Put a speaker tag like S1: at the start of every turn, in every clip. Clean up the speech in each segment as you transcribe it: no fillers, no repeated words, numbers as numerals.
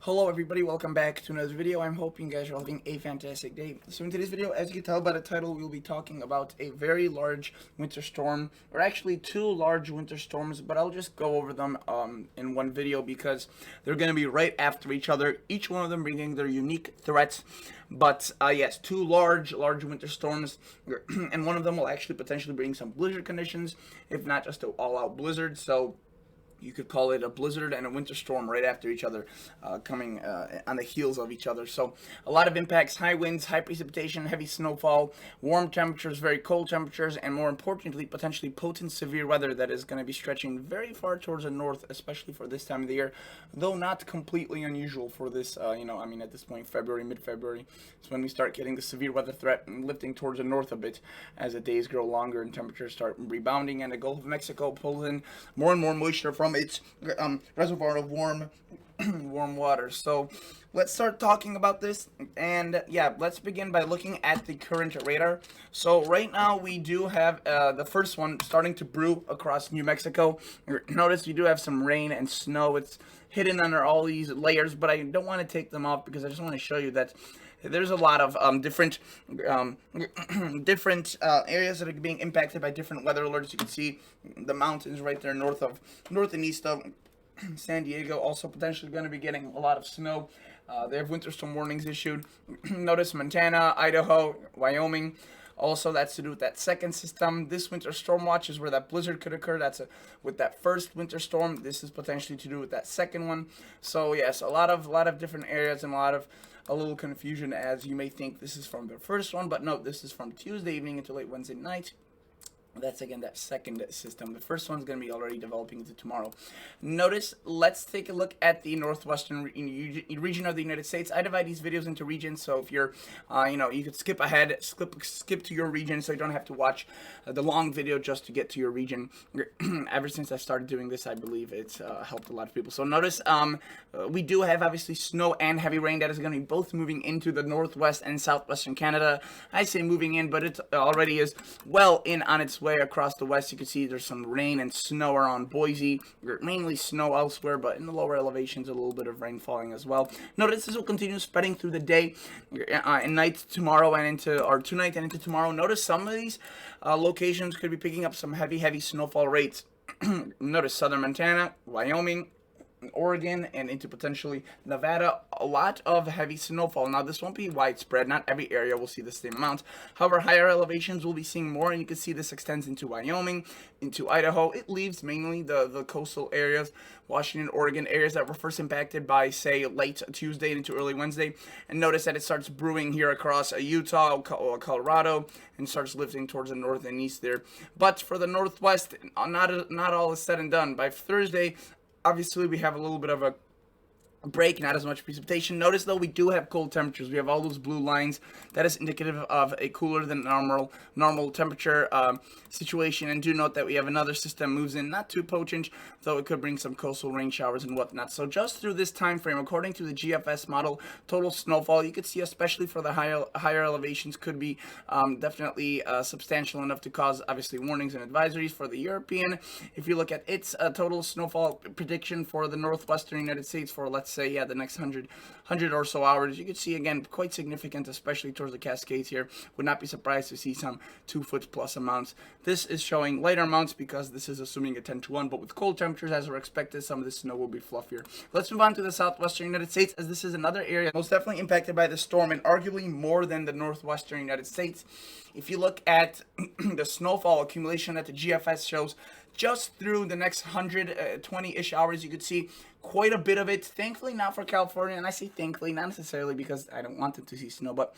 S1: Hello everybody, welcome back to another video. I'm hoping you guys are having a fantastic day. So in today's video, as you can tell by the title, we'll be talking about a very large winter storm, or actually two large winter storms, but I'll just go over them in one video because they're going to be right after each other, each one of them bringing their unique threats. But yes, two large winter storms, and one of them will actually potentially bring some blizzard conditions, if not just an all-out blizzard. So you could call it a blizzard and a winter storm right after each other, coming on the heels of each other. So a lot of impacts: high winds, high precipitation, heavy snowfall, warm temperatures, very cold temperatures, and more importantly, potentially potent severe weather that is going to be stretching very far towards the north, especially for this time of the year, though not completely unusual for this, at this point, February, mid-February, is when we start getting the severe weather threat and lifting towards the north a bit as the days grow longer and temperatures start rebounding, and the Gulf of Mexico pulls in more and more moisture from its reservoir of warm water. So let's start talking about this, and yeah, let's begin by looking at the current radar. So right now we do have the first one starting to brew across New Mexico. Notice you do have some rain and snow. It's hidden under all these layers, but I don't want to take them off because I just want to show you that there's a lot of different areas that are being impacted by different weather alerts. You can see the mountains right there north and east of San Diego, also potentially going to be getting a lot of snow. They have winter storm warnings issued. Notice Montana, Idaho, Wyoming. Also, that's to do with that second system. This winter storm watch is where that blizzard could occur. That's with that first winter storm. This is potentially to do with that second one. So yes, a lot of different areas and a little confusion, as you may think this is from the first one, but no, this is from Tuesday evening into late Wednesday night. That's again that second system. The first one's going to be already developing into tomorrow. Notice, let's take a look at the northwestern region of the United States. I divide these videos into regions, so if you're, you could skip ahead, skip to your region, so you don't have to watch the long video just to get to your region. Ever since I started doing this, I believe it's helped a lot of people. So notice, we do have obviously snow and heavy rain that is going to be both moving into the northwest and southwestern Canada. I say moving in, but it already is well in on its way across the west. You can see there's some rain and snow around Boise, mainly snow elsewhere, but in the lower elevations a little bit of rain falling as well. Notice this will continue spreading through the day and night tomorrow and tonight and into tomorrow. Notice some of these locations could be picking up some heavy snowfall rates. Notice southern Montana, Wyoming, Oregon, and into potentially Nevada, a lot of heavy snowfall. Now this won't be widespread, not every area will see the same amount. However, higher elevations will be seeing more, and you can see this extends into Wyoming, into Idaho. It leaves mainly the coastal areas, Washington, Oregon, areas that were first impacted by, say, late Tuesday into early Wednesday. And notice that it starts brewing here across Utah, Colorado, and starts lifting towards the north and east there. But for the northwest, not all is said and done. By Thursday, obviously, we have a little bit of a break, not as much precipitation. Notice though, we do have cold temperatures. We have all those blue lines. That is indicative of a cooler than normal temperature situation. And do note that we have another system moves in, not too potent, though it could bring some coastal rain showers and whatnot. So just through this time frame, according to the GFS model, total snowfall you could see, especially for the higher elevations, could be definitely substantial enough to cause obviously warnings and advisories for the European. If you look at its total snowfall prediction for the northwestern United States for, let's say, the next 100 or so hours, you could see again quite significant, especially towards the Cascades here. Would not be surprised to see some 2 foot plus amounts. This is showing lighter amounts because this is assuming a 10-1, but with cold temperatures as we're expected, some of the snow will be fluffier. Let's move on to the southwestern United States, as this is another area most definitely impacted by the storm, and arguably more than the northwestern United States. If you look at the snowfall accumulation that the GFS shows, just through the next 120-ish hours, you could see quite a bit of it. Thankfully not for California, and I say thankfully not necessarily because I don't want them to see snow, but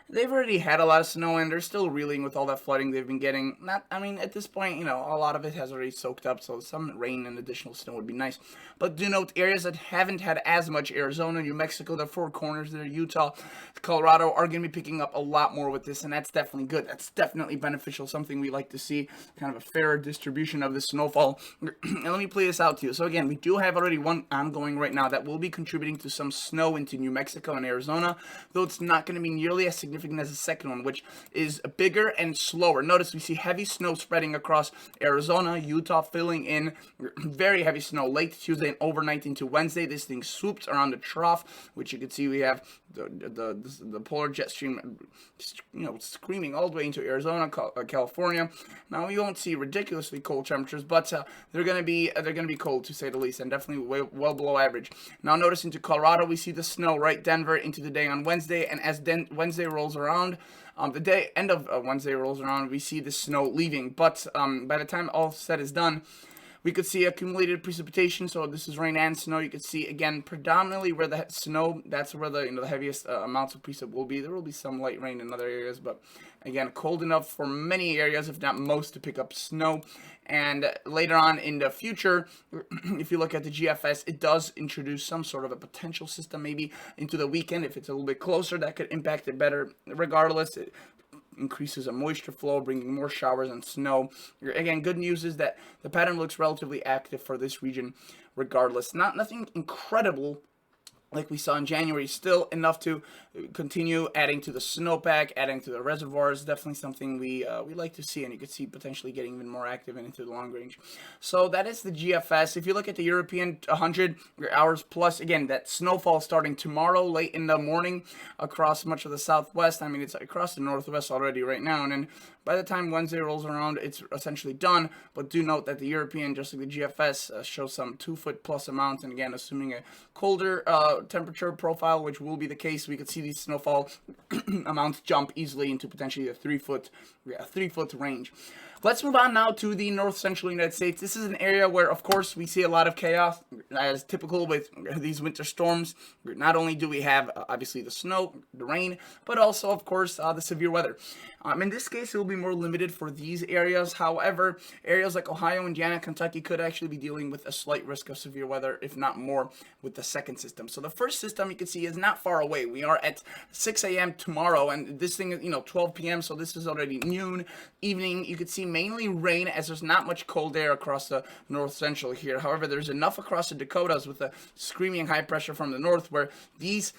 S1: they've already had a lot of snow and they're still reeling with all that flooding they've been getting. At this point, a lot of it has already soaked up, so some rain and additional snow would be nice. But do note, areas that haven't had as much, Arizona, New Mexico, the Four Corners there, Utah, Colorado, are going to be picking up a lot more with this, and that's definitely good. That's definitely beneficial, something we like to see, kind of a fairer distribution of the snowfall. And let me play this out to you. So again, we do have already one ongoing right now that will be contributing to some snow into New Mexico and Arizona, though it's not going to be nearly as significant as the second one, which is bigger and slower. Notice we see heavy snow spreading across Arizona, Utah, filling in very heavy snow late Tuesday and overnight into Wednesday. This thing swoops around the trough, which you can see we have the polar jet stream, screaming all the way into Arizona, California. Now we won't see ridiculously cold temperatures, but they're gonna be cold to say the least, and definitely well below average. Now notice into Colorado, we see the snow right Denver into the day on Wednesday, and as Wednesday rolls around, the end of Wednesday rolls around, we see the snow leaving. But by the time all said is done, we could see accumulated precipitation. So this is rain and snow. You could see again predominantly where the snow, that's where the heaviest amounts of precip will be. There will be some light rain in other areas, but again, cold enough for many areas, if not most, to pick up snow. And later on in the future, if you look at the GFS, it does introduce some sort of a potential system maybe into the weekend. If it's a little bit closer, that could impact it better. Regardless, it increases a moisture flow, bringing more showers and snow. Again, good news is that the pattern looks relatively active for this region regardless. Nothing incredible like we saw in January, still enough to continue adding to the snowpack, adding to the reservoirs. Definitely something we like to see, and you could see potentially getting even more active and into the long range. So that is the GFS. If you look at the European 100 hours plus, again, that snowfall starting tomorrow late in the morning across much of the Southwest. I mean, it's across the Northwest already right now, and then by the time Wednesday rolls around, it's essentially done. But do note that the European, just like the GFS, shows some 2 foot plus amounts, and again, assuming a colder temperature profile, which will be the case, we could see these snowfall amounts jump easily into potentially a 3 foot range. Let's move on now to the north central United States. This is an area where, of course, we see a lot of chaos, as typical with these winter storms. Not only do we have, obviously, the snow, the rain, but also, of course, the severe weather. In this case, it will be more limited for these areas. However, areas like Ohio, Indiana, Kentucky could actually be dealing with a slight risk of severe weather, if not more, with the second system. So the first system you can see is not far away. We are at 6 a.m. tomorrow, and this thing is, 12 p.m., so this is already noon, evening. You could see mainly rain, as there's not much cold air across the north central here. However, there's enough across the Dakotas with the screaming high pressure from the north where these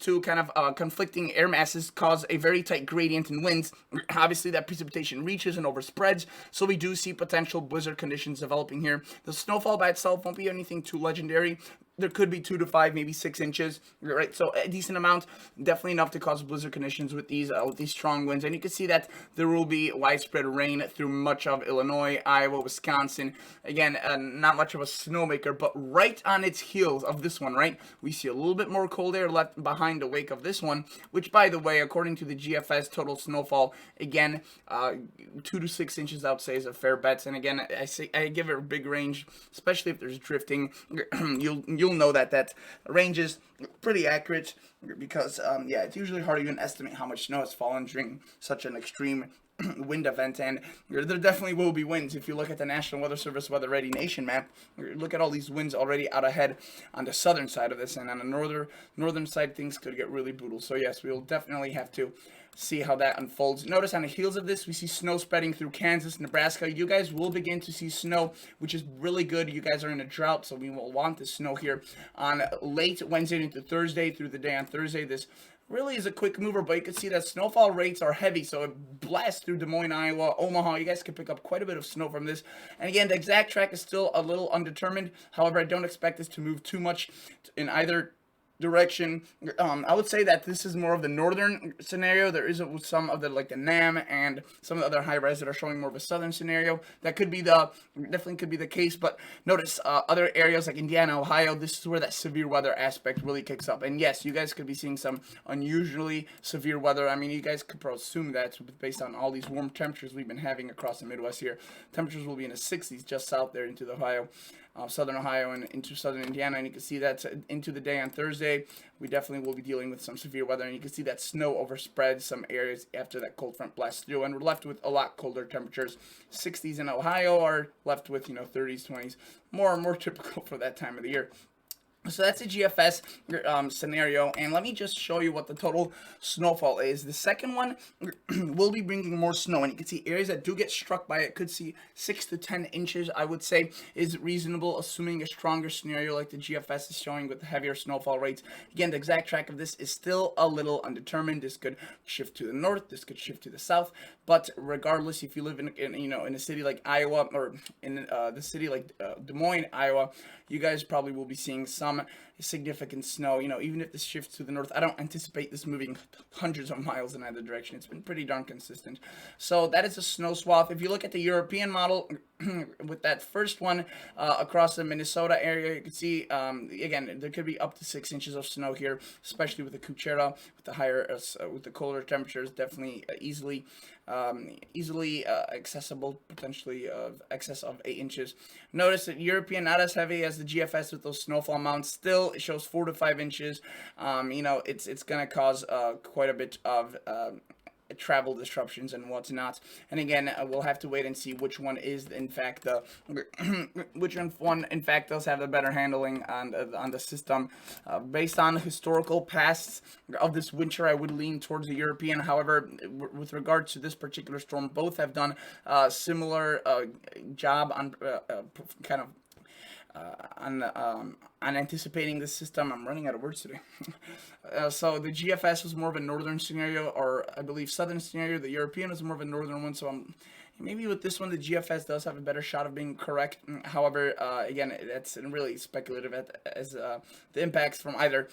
S1: two kind of conflicting air masses cause a very tight gradient in winds. Obviously, that precipitation reaches and overspreads, so we do see potential blizzard conditions developing here. The snowfall by itself won't be anything too legendary. There could be 2 to 5, maybe 6 inches, right? So a decent amount, definitely enough to cause blizzard conditions with these strong winds. And you can see that there will be widespread rain through much of Illinois, Iowa, Wisconsin. Again, not much of a snowmaker, but right on its heels of this one, right? We see a little bit more cold air left behind the wake of this one, which, by the way, according to the GFS total snowfall, again, 2 to 6 inches, I would say, is a fair bet. And again, I give it a big range, especially if there's drifting. You'll know that range is pretty accurate because it's usually hard to even estimate how much snow has fallen during such an extreme wind event, and there definitely will be winds. If you look at the National Weather Service Weather Ready Nation map, look at all these winds already out ahead on the southern side of this, and on the northern side things could get really brutal. So yes, we'll definitely have to see how that unfolds. Notice on the heels of this, we see snow spreading through Kansas, Nebraska. You guys will begin to see snow, which is really good. You guys are in a drought, so we will want the snow here on late Wednesday into Thursday through the day on Thursday. This really is a quick mover, but you can see that snowfall rates are heavy, so it blasts through Des Moines, Iowa, Omaha. You guys can pick up quite a bit of snow from this. And again, the exact track is still a little undetermined. However, I don't expect this to move too much in either direction. I would say that this is more of the northern scenario. There is some of the the NAM and some of the other high res that are showing more of a southern scenario. That could be definitely could be the case. But notice other areas like Indiana, Ohio, this is where that severe weather aspect really kicks up. And yes, you guys could be seeing some unusually severe weather. I mean, you guys could probably assume that based on all these warm temperatures we've been having across the Midwest here. Temperatures will be in the 60s just south there into the Ohio. Southern Ohio and into southern Indiana, and you can see that into the day on Thursday, we definitely will be dealing with some severe weather, and you can see that snow overspreads some areas after that cold front blasts through, and we're left with a lot colder temperatures. 60s in Ohio are left with 30s, 20s, more typical for that time of the year. So that's a GFS scenario, and let me just show you what the total snowfall is. The second one will be bringing more snow, and you can see areas that do get struck by it could see 6 to 10 inches, I would say, is reasonable, assuming a stronger scenario like the GFS is showing with the heavier snowfall rates. Again, the exact track of this is still a little undetermined. This could shift to the north, this could shift to the south, but regardless, if you live in a city like Iowa, or in the city like Des Moines, Iowa, you guys probably will be seeing some significant snow. Even if this shifts to the north, I don't anticipate this moving hundreds of miles in either direction. It's been pretty darn consistent. So that is a snow swath. If you look at the European model, with that first one across the Minnesota area, you can see, again, there could be up to 6 inches of snow here, especially with the Cuchera, with the higher, with the colder temperatures, definitely easily accessible, potentially excess of 8 inches. Notice that European not as heavy as the GFS with those snowfall amounts. Still, it shows 4 to 5 inches. It's gonna cause quite a bit of travel disruptions and whatnot. And again, we'll have to wait and see which one is in fact the which one in fact does have the better handling on the system. Based on historical pasts of this winter, I would lean towards the European. However, with regard to this particular storm, both have done similar job on kind of on anticipating this system. I'm running out of words today. So the GFS was more of a northern scenario, or I believe southern scenario. The European was more of a northern one. So maybe with this one, the GFS does have a better shot of being correct. However, again, that's really speculative, as the impacts from either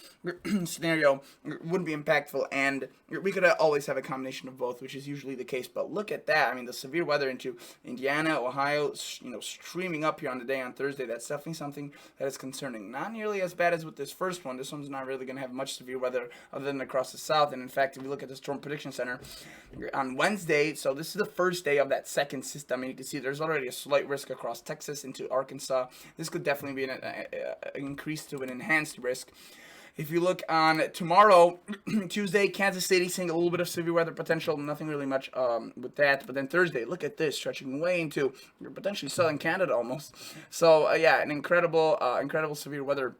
S1: scenario wouldn't be impactful, and we could always have a combination of both, which is usually the case. But look at that. I mean, the severe weather into Indiana, Ohio, streaming up here on the day on Thursday. That's definitely something that is concerning. Not nearly as bad as with this first one. This one's not really going to have much severe weather other than across the south. And in fact, if you look at the Storm Prediction Center on Wednesday, so this is the first day of that second system, and you can see there's already a slight risk across Texas into Arkansas. This could definitely be an increase to an enhanced risk. If you look on tomorrow, Tuesday, Kansas City seeing a little bit of severe weather potential, nothing really much with that. But then Thursday, look at this, stretching way into potentially southern Canada almost. So yeah, an incredible severe weather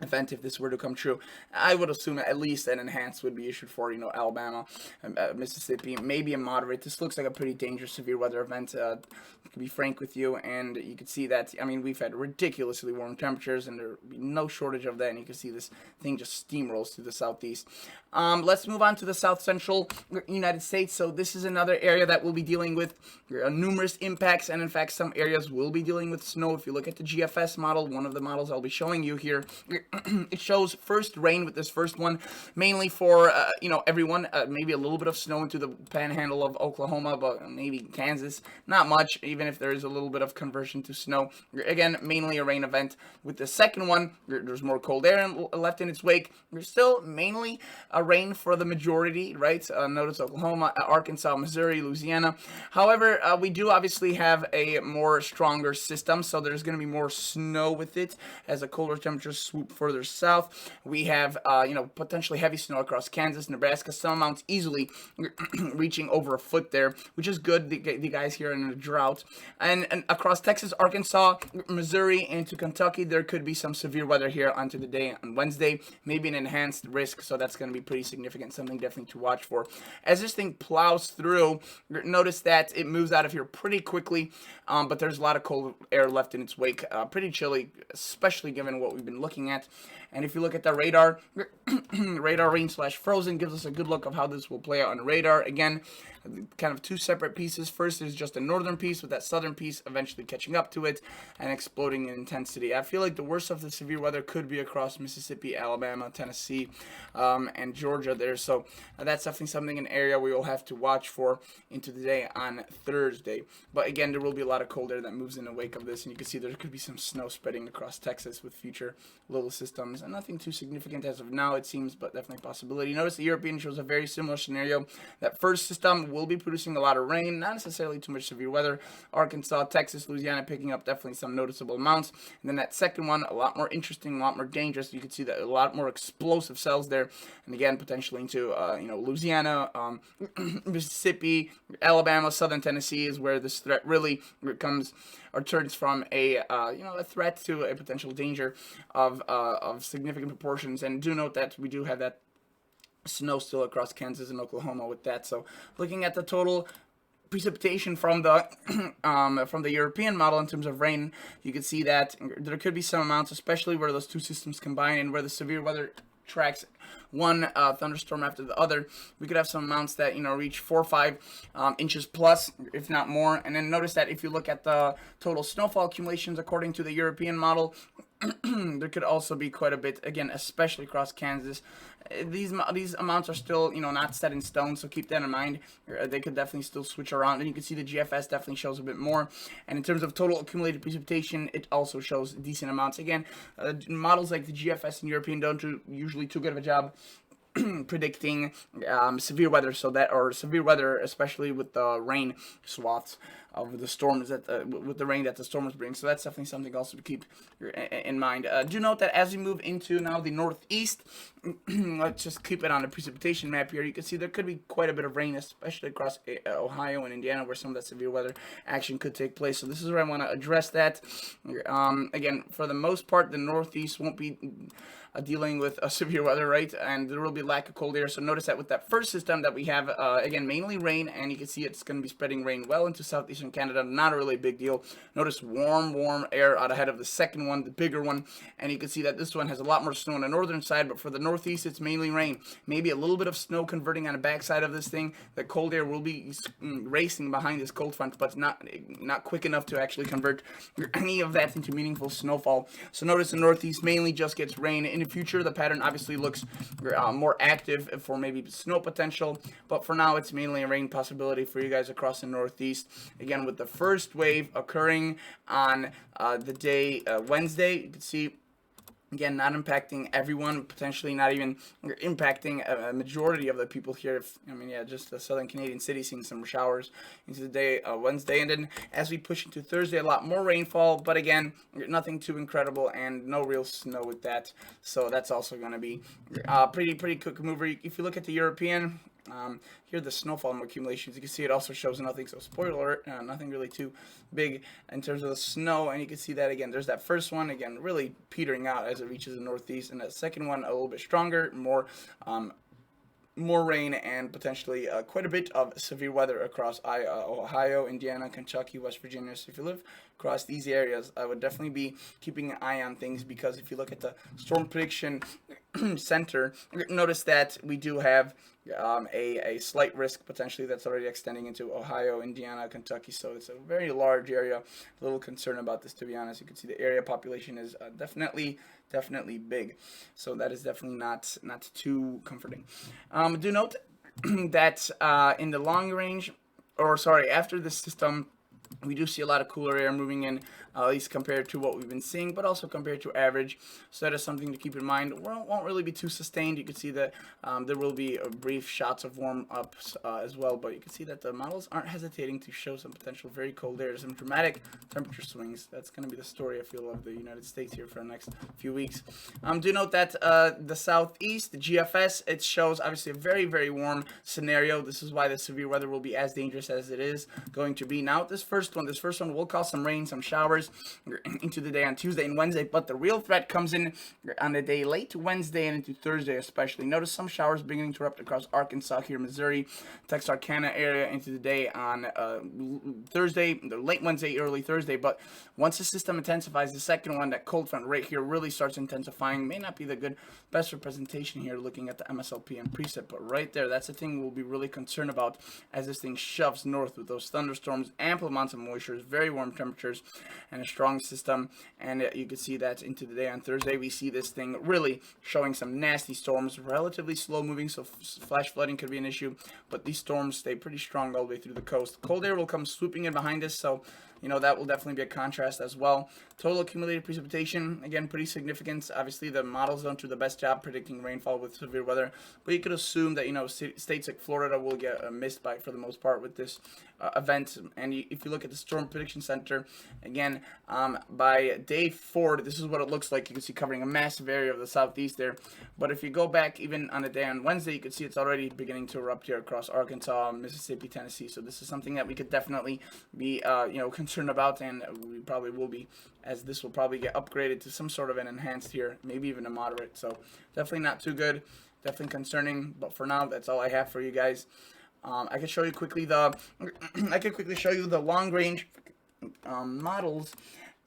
S1: event if this were to come true. I would assume at least an enhanced would be issued for Alabama, Mississippi, maybe a moderate. This looks like a pretty dangerous severe weather event, to be frank with you, and you can see that. I mean, we've had ridiculously warm temperatures, and there'll be no shortage of that, and you can see this thing just steamrolls through the southeast. Let's move on to the south central United States. So this is another area that will be dealing with numerous impacts, and in fact some areas will be dealing with snow. If you look at the GFS model, one of the models I'll be showing you here, it shows first rain with this first one, mainly for everyone. Maybe a little bit of snow into the panhandle of Oklahoma, but maybe Kansas, not much, even if there is a little bit of conversion to snow. Again, mainly a rain event. With the second one, there's more cold air left in its wake. There's still mainly a rain for the majority, right? Notice Oklahoma, Arkansas, Missouri, Louisiana. However, we do obviously have a more stronger system, so there's going to be more snow with it as the colder temperatures swoop further south. We have, potentially heavy snow across Kansas, Nebraska, some amounts easily reaching over a foot there, which is good. The guys here are in a drought. And across Texas, Arkansas, Missouri, into Kentucky, there could be some severe weather here onto the day on Wednesday, maybe an enhanced risk, so that's going to be pretty significant, something definitely to watch for. As this thing plows through, notice that it moves out of here pretty quickly, but there's a lot of cold air left in its wake. Pretty chilly, especially given what we've been looking at. And if you look at the radar, radar rain/frozen gives us a good look of how this will play out on radar. Again, kind of two separate pieces. First is just a northern piece, with that southern piece eventually catching up to it and exploding in intensity. I feel like the worst of the severe weather could be across Mississippi, Alabama, Tennessee, and Georgia there. So that's definitely something, an area we will have to watch for into the day on Thursday. But again, there will be a lot of cold air that moves in the wake of this, and you can see there could be some snow spreading across Texas with future little systems and nothing too significant as of now, it seems, but definitely a possibility. Notice the European shows a very similar scenario. That first system will be producing a lot of rain, not necessarily too much severe weather. Arkansas, Texas, Louisiana picking up definitely some noticeable amounts. And then that second one, a lot more interesting, a lot more dangerous. You can see that a lot more explosive cells there, and again, potentially into Louisiana, Mississippi, Alabama, Southern Tennessee is where this threat really comes or turns from a threat to a potential danger of significant proportions. And do note that we do have that snow still across Kansas and Oklahoma with that. So looking at the total precipitation from the European model in terms of rain, you can see that there could be some amounts, especially where those two systems combine and where the severe weather tracks one thunderstorm after the other. We could have some amounts that reach 4 or 5 inches plus, if not more. And then notice that if you look at the total snowfall accumulations according to the European model, there could also be quite a bit, again, especially across Kansas. These amounts are still, not set in stone, so keep that in mind. They could definitely still switch around, and you can see the GFS definitely shows a bit more. And in terms of total accumulated precipitation, it also shows decent amounts. Again, models like the GFS and European don't do usually too good of a job predicting severe weather, severe weather, especially with the rain swaths of the storms with the rain that the storms bring. So that's definitely something also to keep in mind. Do note that as we move into now the northeast, let's just keep it on the precipitation map here. You can see there could be quite a bit of rain, especially across Ohio and Indiana, where some of that severe weather action could take place. So this is where I want to address that. Again, for the most part, the northeast won't be dealing with severe weather, right? And there will be lack of cold air. So notice that with that first system that we have, again, mainly rain, and you can see it's going to be spreading rain well into southeastern Canada. Not a really big deal. Notice warm air out ahead of the second one, the bigger one, and you can see that this one has a lot more snow on the northern side, but for the northeast, it's mainly rain. Maybe a little bit of snow converting on the backside of this thing. The cold air will be racing behind this cold front, but not quick enough to actually convert any of that into meaningful snowfall. So notice the northeast mainly just gets rain. In the future, the pattern obviously looks more active for maybe snow potential, but for now, it's mainly a rain possibility for you guys across the northeast. Again, with the first wave occurring on the day Wednesday, you can see, again, not impacting everyone, potentially not even impacting a majority of the people here. Just the southern Canadian cities seeing some showers into the day Wednesday. And then as we push into Thursday, a lot more rainfall, but again, nothing too incredible and no real snow with that. So that's also going to be pretty quick mover. If you look at the European, here the snowfall accumulations, you can see it also shows nothing, so spoiler alert, nothing really too big in terms of the snow. And you can see that again, there's that first one, again, really petering out as it reaches the northeast, and that second one a little bit stronger, more rain, and potentially quite a bit of severe weather across Ohio, Indiana, Kentucky, West Virginia. So if you live across these areas, I would definitely be keeping an eye on things, because if you look at the Storm Prediction Center, notice that we do have a slight risk potentially that's already extending into Ohio, Indiana, Kentucky. So it's a very large area. A little concerned about this, to be honest. You can see the area population is definitely big. So that is definitely not too comforting. Do note that in the long range, after this system, we do see a lot of cooler air moving in, at least compared to what we've been seeing, but also compared to average. So that is something to keep in mind. Won't really be too sustained. You can see that there will be brief shots of warm-ups as well, but you can see that the models aren't hesitating to show some potential very cold air, some dramatic temperature swings. That's going to be the story, I feel, of the United States here for the next few weeks. Do note that the southeast, the GFS, it shows obviously a very, very warm scenario. This is why the severe weather will be as dangerous as it is going to be. Now, this first one will cause some rain, some showers into the day on Tuesday and Wednesday, but the real threat comes in on the day late Wednesday and into Thursday especially. Notice some showers beginning to erupt across Arkansas, here, Missouri, Texarkana area into the day on Thursday, late Wednesday, early Thursday. But once the system intensifies, the second one, that cold front right here, really starts intensifying. May not be the best representation here looking at the MSLP and precip, but right there, that's the thing we'll be really concerned about as this thing shoves north with those thunderstorms, ample amounts of moisture, very warm temperatures, and a strong system. And you can see that into the day on Thursday, we see this thing really showing some nasty storms, relatively slow moving, so flash flooding could be an issue, but these storms stay pretty strong all the way through the coast. Cold air will come swooping in behind us, so that will definitely be a contrast as well. Total accumulated precipitation, again, pretty significant. Obviously, the models don't do the best job predicting rainfall with severe weather, but you could assume that, states like Florida will get missed by for the most part with this event. And if you look at the Storm Prediction Center, again, by day 4, this is what it looks like. You can see covering a massive area of the southeast there. But if you go back even on a day on Wednesday, you can see it's already beginning to erupt here across Arkansas, Mississippi, Tennessee. So this is something that we could definitely be, concerned about, and we probably will be, as this will probably get upgraded to some sort of an enhanced here, maybe even a moderate. So definitely not too good, definitely concerning. But for now, that's all I have for you guys. I could show you quickly the long range models,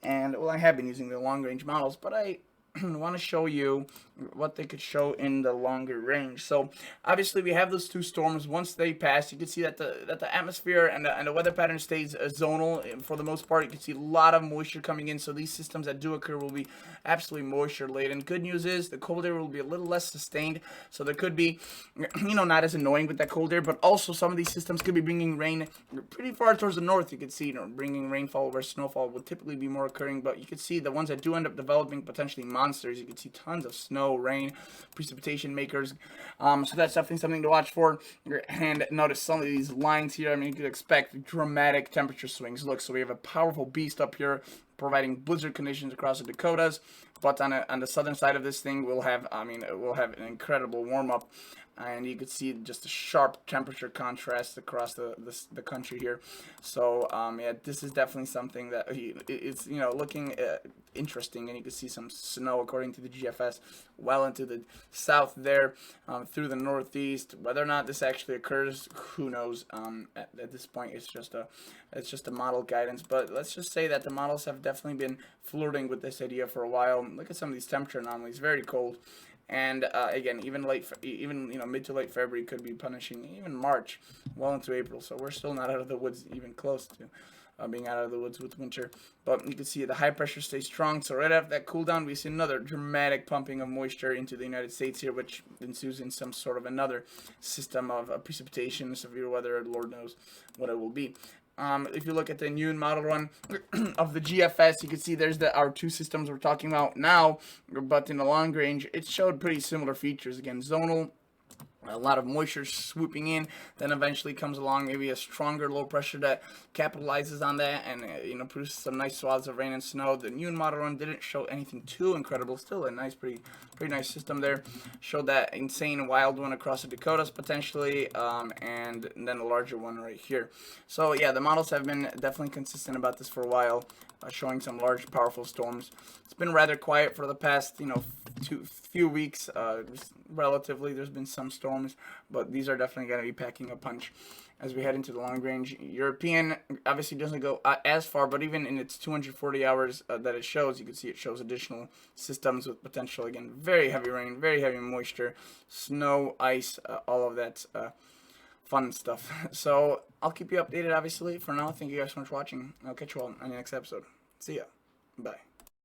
S1: and well, I have been using the long range models, but I want to show you what they could show in the longer range. So obviously we have those two storms. Once they pass, you can see that the atmosphere and the weather pattern stays zonal for the most part. You can see a lot of moisture coming in, so these systems that do occur will be absolutely moisture laden. Good news is the cold air will be a little less sustained, so there could be, not as annoying with that cold air, but also some of these systems could be bringing rain pretty far towards the north. You could see, bringing rainfall where snowfall would typically be more occurring, but you could see the ones that do end up developing potentially monsters. You can see tons of snow, rain, precipitation makers. So that's definitely something to watch for. And notice some of these lines here. I mean, you could expect dramatic temperature swings. Look, so we have a powerful beast up here providing blizzard conditions across the Dakotas, but on the southern side of this thing, we'll have an incredible warm up. And you can see just a sharp temperature contrast across the country here. So yeah, this is definitely something that it's looking interesting, and you can see some snow according to the GFS well into the south there, through the northeast. Whether or not this actually occurs, who knows? At this point, it's just a model guidance. But let's just say that the models have definitely been flirting with this idea for a while. Look at some of these temperature anomalies, very cold. And again, even mid to late February could be punishing even March, well into April. So we're still not out of the woods, even close to being out of the woods with winter. But you can see the high pressure stays strong. So right after that cool down, we see another dramatic pumping of moisture into the United States here, which ensues in some sort of another system of precipitation, severe weather. Lord knows what it will be. If you look at the new model run of the GFS, you can see there's our two systems we're talking about now, but in the long range, it showed pretty similar features. Again, zonal, a lot of moisture swooping in, then eventually comes along maybe a stronger low pressure that capitalizes on that and produces some nice swaths of rain and snow. The new model run didn't show anything too incredible, still a nice, pretty nice system there. Showed that insane wild one across the Dakotas potentially, and then a larger one right here. So yeah, the models have been definitely consistent about this for a while, showing some large, powerful storms. It's been rather quiet for the past, few weeks. Relatively, there's been some storms, but these are definitely going to be packing a punch as we head into the long range. European obviously doesn't go as far, but even in its 240 hours that it shows, you can see it shows additional systems with potential, again, very heavy rain, very heavy moisture, snow, ice, all of that fun stuff. So I'll keep you updated, obviously. For now, thank you guys so much for watching. I'll catch you all on the next episode. See ya. Bye.